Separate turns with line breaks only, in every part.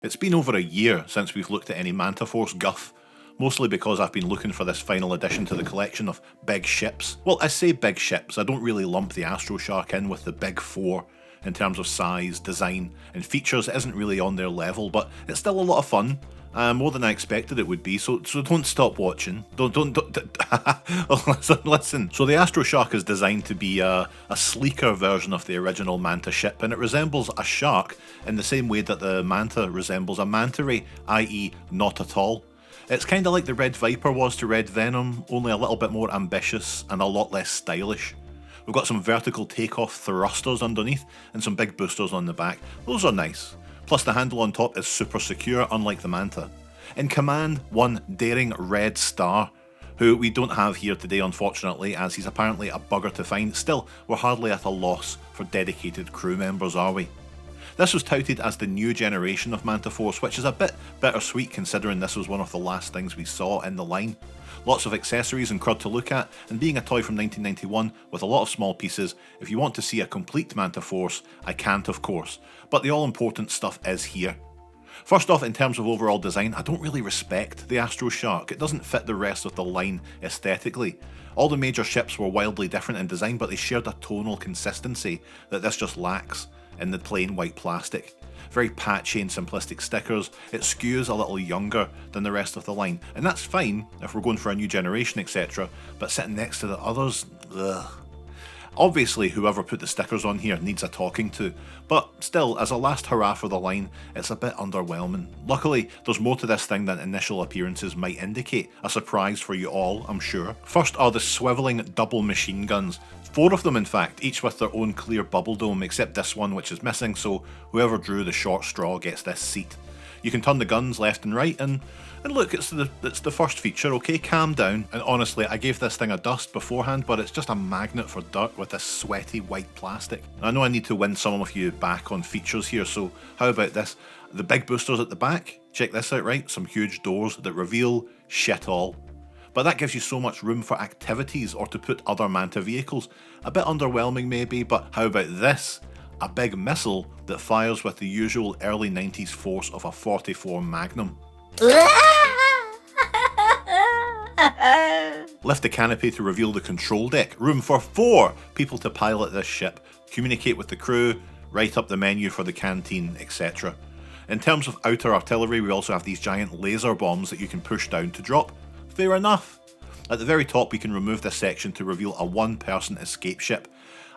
It's been over a year since we've looked at any Manta Force guff, mostly because I've been looking for this final addition to the collection of big ships. Well, I say big ships, I don't really lump the Astro Shark in with the big four in terms of size, design, and features. It isn't really on their level, but it's still a lot of fun. More than I expected it would be, so don't stop watching. Don't listen. So the Astro Shark is designed to be a sleeker version of the original Manta ship, and it resembles a shark in the same way that the Manta resembles a manta ray, i.e. not at all. It's kind of like the Red Viper was to Red Venom, only a little bit more ambitious and a lot less stylish. We've got some vertical takeoff thrusters underneath and some big boosters on the back. Those are nice. Plus the handle on top is super secure, unlike the Manta. In command, one daring Red Star, who we don't have here today unfortunately, as he's apparently a bugger to find. Still, we're hardly at a loss for dedicated crew members, are we? This was touted as the new generation of Manta Force, which is a bit bittersweet considering this was one of the last things we saw in the line. Lots of accessories and crud to look at, and being a toy from 1991 with a lot of small pieces, if you want to see a complete Manta Force, I can't of course, but the all-important stuff is here. First off, in terms of overall design, I don't really respect the Astro Shark. It doesn't fit the rest of the line aesthetically. All the major ships were wildly different in design, but they shared a tonal consistency that this just lacks in the plain white plastic. Very patchy and simplistic stickers, it skews a little younger than the rest of the line, and that's fine if we're going for a new generation etc, but sitting next to the others, ugh. Obviously whoever put the stickers on here needs a talking to, but still, as a last hurrah for the line, it's a bit underwhelming. Luckily, there's more to this thing than initial appearances might indicate, a surprise for you all, I'm sure. First are the swiveling double machine guns. 4 of them in fact, each with their own clear bubble dome, except this one which is missing, so whoever drew the short straw gets this seat. You can turn the guns left and right, and look, it's the first feature, okay, calm down. And honestly, I gave this thing a dust beforehand, but it's just a magnet for dirt with this sweaty white plastic. I know I need to win some of you back on features here, so how about this? The big boosters at the back, check this out, right? Some huge doors that reveal shit all. But that gives you so much room for activities or to put other Manta vehicles. A bit underwhelming maybe, but how about this? A big missile that fires with the usual early 90s force of a 44 Magnum. Lift the canopy to reveal the control deck. Room for 4 people to pilot this ship, communicate with the crew, write up the menu for the canteen, etc. In terms of outer artillery, we also have these giant laser bombs that you can push down to drop. Fair enough. At the very top we can remove this section to reveal a one-person escape ship.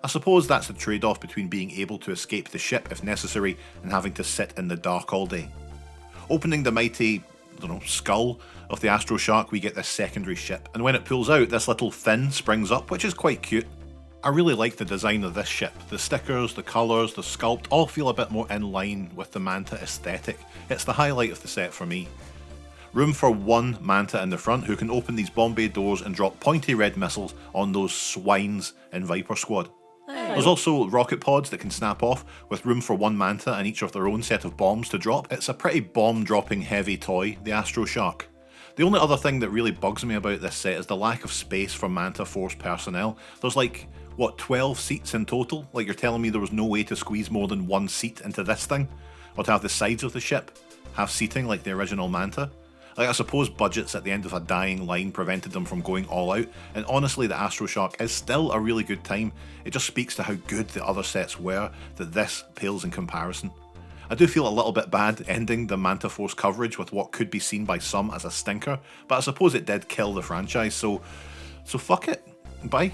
I suppose that's the trade-off between being able to escape the ship if necessary and having to sit in the dark all day. Opening the mighty, skull of the Astro Shark, we get this secondary ship, and when it pulls out, this little fin springs up, which is quite cute. I really like the design of this ship. The stickers, the colours, the sculpt all feel a bit more in line with the Manta aesthetic. It's the highlight of the set for me. Room for 1 Manta in the front who can open these bomb bay doors and drop pointy red missiles on those swines in Viper Squad. There's also rocket pods that can snap off, with room for 1 Manta and each of their own set of bombs to drop. It's a pretty bomb-dropping heavy toy, the Astro Shark. The only other thing that really bugs me about this set is the lack of space for Manta Force personnel. There's like, what, 12 seats in total? Like you're telling me there was no way to squeeze more than 1 seat into this thing? Or to have the sides of the ship have seating like the original Manta? Like, I suppose budgets at the end of a dying line prevented them from going all out, and honestly the Astro Shark is still a really good time. It just speaks to how good the other sets were that this pales in comparison. I do feel a little bit bad ending the Manta Force coverage with what could be seen by some as a stinker, but I suppose it did kill the franchise, so fuck it. Bye.